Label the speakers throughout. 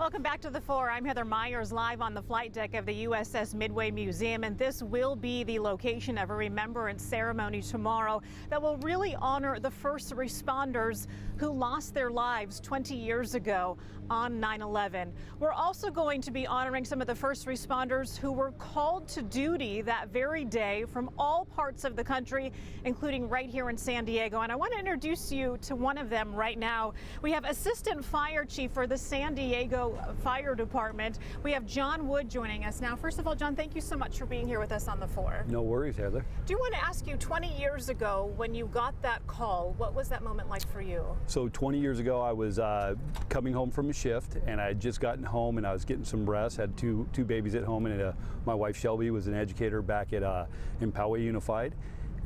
Speaker 1: Welcome back to The Four. I'm Heather Myers, live on the flight deck of the USS Midway Museum, and this will be the location of a remembrance ceremony tomorrow that will really honor the first responders who lost their lives 20 years ago on 9/11. We're also going to be honoring some of the first responders who were called to duty that very day from all parts of the country, including right here in San Diego. And I want to introduce you to one of them right now. We have Assistant Fire Chief for the San Diego Fire Department. We have John Wood joining us now. First of all, John, thank you so much for being here with us on The Four.
Speaker 2: No worries, Heather.
Speaker 1: Do want to ask you, 20 years ago, when you got that call, what was that moment like for you?
Speaker 2: So 20 years ago, I was coming home from a shift, and I had just gotten home, and I was getting some rest. Had two babies at home, and my wife Shelby was an educator back at in Poway Unified.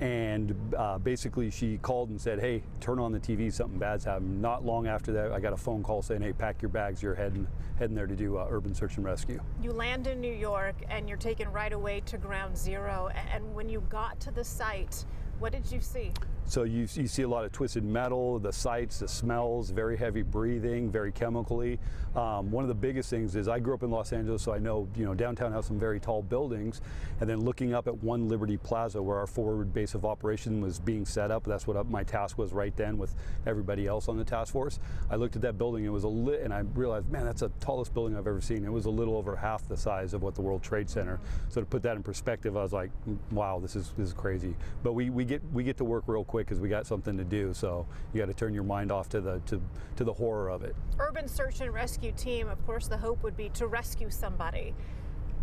Speaker 2: And basically she called and said, hey, turn on the TV, something bad's happened. Not long after that, I got a phone call saying, hey, pack your bags, you're heading there to do urban search and rescue. You
Speaker 1: land in New York and you're taken right away to ground zero. And when you got to the site, what did you see? So
Speaker 2: you see a lot of twisted metal, the sights, the smells, very heavy breathing, very chemically. One of the biggest things is I grew up in Los Angeles, so I know, downtown has some very tall buildings. And then looking up at One Liberty Plaza, where our forward base of operation was being set up, that's what my task was right then with everybody else on the task force. I looked at that building, it was and I realized, man, that's the tallest building I've ever seen. It was a little over half the size of what the World Trade Center. So to put that in perspective, I was like, wow, this is crazy. But we get to work real quick because we got something to do, so you got to turn your mind off to the horror of it.
Speaker 1: Urban search and rescue team, of course the hope would be to rescue somebody.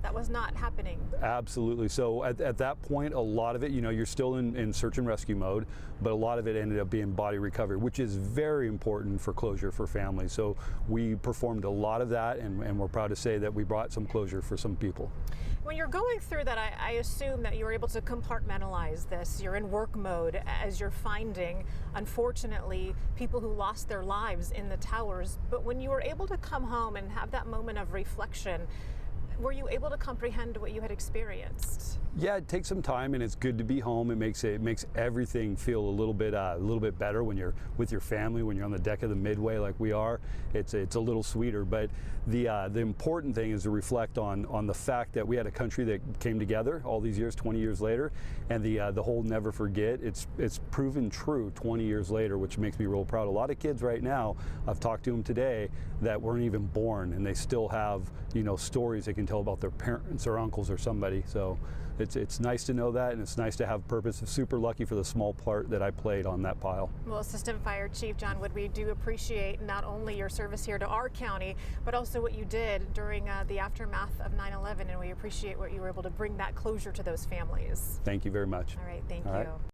Speaker 1: That was not happening.
Speaker 2: Absolutely. So at that point, a lot of it, you're still in search and rescue mode, but a lot of it ended up being body recovery, which is very important for closure for families. So we performed a lot of that, and we're proud to say that we brought some closure for some people.
Speaker 1: When you're going through that, I assume that you're able to compartmentalize this. You're in work mode as you're finding, unfortunately, people who lost their lives in the towers. But when you were able to come home and have that moment of reflection, were you able to comprehend what you had experienced?
Speaker 2: Yeah, it takes some time, and it's good to be home. It makes everything feel a little bit better when you're with your family, when you're on the deck of the Midway like we are. It's a little sweeter. But the important thing is to reflect on the fact that we had a country that came together all these years, 20 years later, and the whole never forget. It's proven true 20 years later, which makes me real proud. A lot of kids right now, I've talked to them today, that weren't even born, and they still have stories they can tell about their parents or uncles or somebody. So it's nice to know that, and it's nice to have purpose. Super lucky for the small part that I played on that pile.
Speaker 1: Well, Assistant Fire Chief John Wood, we do appreciate not only your service here to our county, but also what you did during the aftermath of 9/11, and we appreciate what you were able to bring that closure to those families.
Speaker 2: Thank you very much.
Speaker 1: All right, thank you.